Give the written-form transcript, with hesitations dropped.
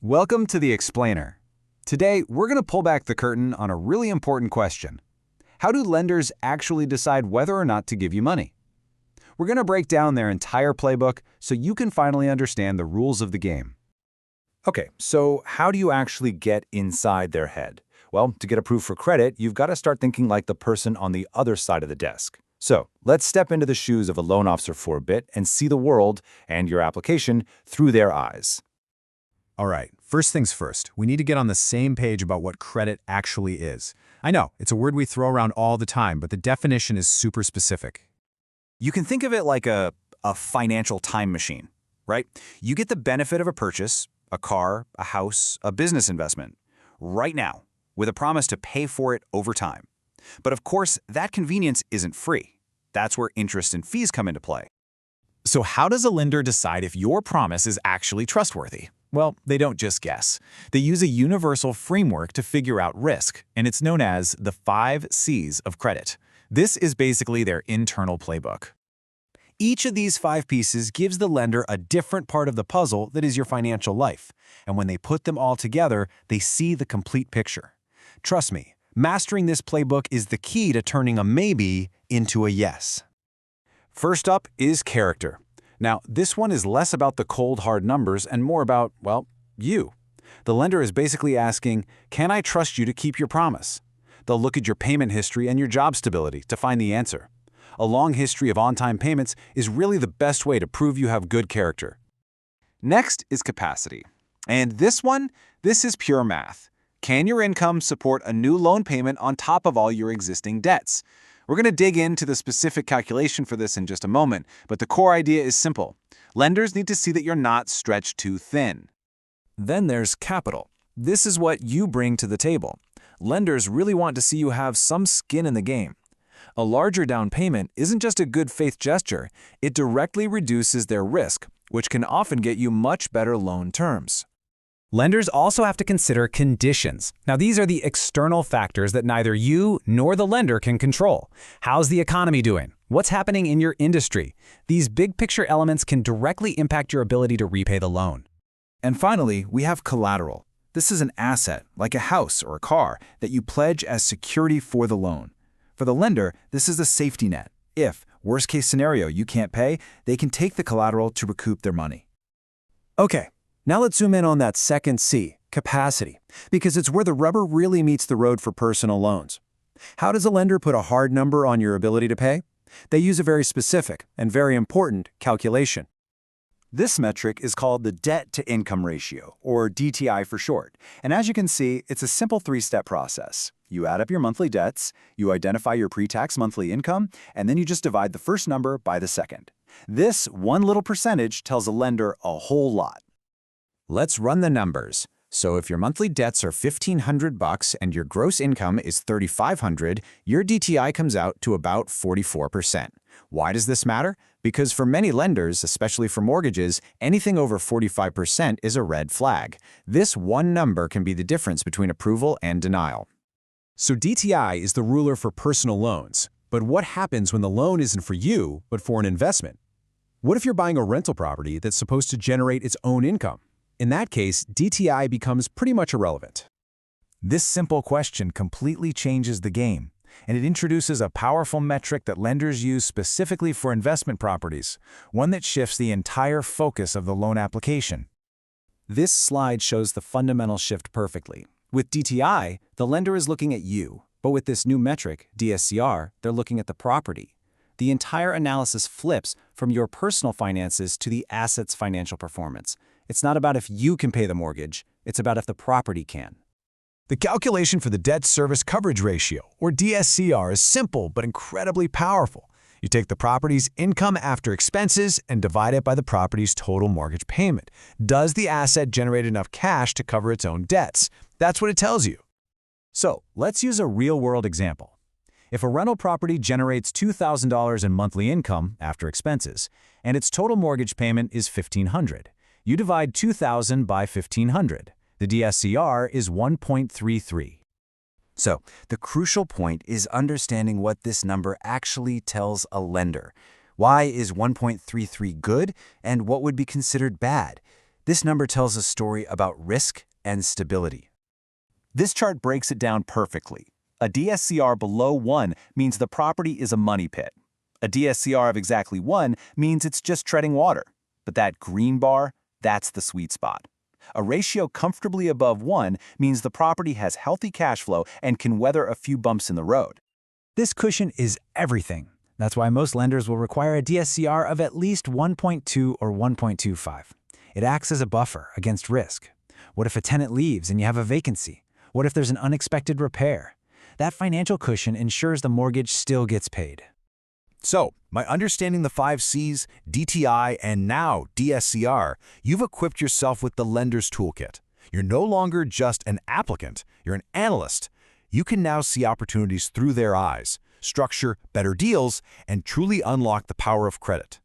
Welcome to The Explainer. Today, we're going to pull back the curtain on a really important question. How do lenders actually decide whether or not to give you money? We're going to break down their entire playbook so you can finally understand the rules of the game. Okay, so how do you actually get inside their head? Well, to get approved for credit, you've got to start thinking like the person on the other side of the desk. So let's step into the shoes of a loan officer for a bit and see the world and your application through their eyes. All right, first things first, we need to get on the same page about what credit actually is. I know, it's a word we throw around all the time, but the definition is super specific. You can think of it like a financial time machine, right? You get the benefit of a purchase, a car, a house, a business investment, right now, with a promise to pay for it over time. But of course, that convenience isn't free. That's where interest and fees come into play. So how does a lender decide if your promise is actually trustworthy? Well, they don't just guess. They use a universal framework to figure out risk, and it's known as the 5 C's of credit. This is basically their internal playbook. Each of these 5 pieces gives the lender a different part of the puzzle that is your financial life, and when they put them all together, they see the complete picture. Trust me, mastering this playbook is the key to turning a maybe into a yes. First up is character. Now, this one is less about the cold, hard numbers and more about, well, you. The lender is basically asking, can I trust you to keep your promise? They'll look at your payment history and your job stability to find the answer. A long history of on-time payments is really the best way to prove you have good character. Next is capacity. And this is pure math. Can your income support a new loan payment on top of all your existing debts? We're going to dig into the specific calculation for this in just a moment, but the core idea is simple. Lenders need to see that you're not stretched too thin. Then there's capital. This is what you bring to the table. Lenders really want to see you have some skin in the game. A larger down payment isn't just a good faith gesture, it directly reduces their risk, which can often get you much better loan terms. Lenders also have to consider conditions. Now, these are the external factors that neither you nor the lender can control. How's the economy doing? What's happening in your industry? These big picture elements can directly impact your ability to repay the loan. And finally, we have collateral. This is an asset, like a house or a car, that you pledge as security for the loan. For the lender, this is a safety net. If, worst case scenario, you can't pay, they can take the collateral to recoup their money. Okay. Now let's zoom in on that second C, capacity, because it's where the rubber really meets the road for personal loans. How does a lender put a hard number on your ability to pay? They use a very specific and very important calculation. This metric is called the debt-to-income ratio, or DTI for short. And as you can see, it's a simple 3-step process. You add up your monthly debts, you identify your pre-tax monthly income, and then you just divide the first number by the second. This one little percentage tells a lender a whole lot. Let's run the numbers. So if your monthly debts are $1,500 and your gross income is $3,500, your DTI comes out to about 44%. Why does this matter? Because for many lenders, especially for mortgages, anything over 45% is a red flag. This one number can be the difference between approval and denial. So DTI is the ruler for personal loans. But what happens when the loan isn't for you, but for an investment? What if you're buying a rental property that's supposed to generate its own income? In that case, DTI becomes pretty much irrelevant. This simple question completely changes the game, and it introduces a powerful metric that lenders use specifically for investment properties, one that shifts the entire focus of the loan application. This slide shows the fundamental shift perfectly. With DTI, the lender is looking at you, but with this new metric, DSCR, they're looking at the property. The entire analysis flips from your personal finances to the asset's financial performance. It's not about if you can pay the mortgage, it's about if the property can. The calculation for the debt service coverage ratio, or DSCR, is simple but incredibly powerful. You take the property's income after expenses and divide it by the property's total mortgage payment. Does the asset generate enough cash to cover its own debts? That's what it tells you. So, let's use a real-world example. If a rental property generates $2,000 in monthly income after expenses, and its total mortgage payment is $1,500, you divide 2,000 by 1,500. The DSCR is 1.33. So, the crucial point is understanding what this number actually tells a lender. Why is 1.33 good, and what would be considered bad? This number tells a story about risk and stability. This chart breaks it down perfectly. A DSCR below 1 means the property is a money pit. A DSCR of exactly 1 means it's just treading water. But that green bar, that's the sweet spot. A ratio comfortably above 1 means the property has healthy cash flow and can weather a few bumps in the road. This cushion is everything. That's why most lenders will require a DSCR of at least 1.2 or 1.25. It acts as a buffer against risk. What if a tenant leaves and you have a vacancy? What if there's an unexpected repair? That financial cushion ensures the mortgage still gets paid. So, by understanding the 5 C's, DTI, and now DSCR, you've equipped yourself with the lender's toolkit. You're no longer just an applicant, you're an analyst. You can now see opportunities through their eyes, structure better deals, and truly unlock the power of credit.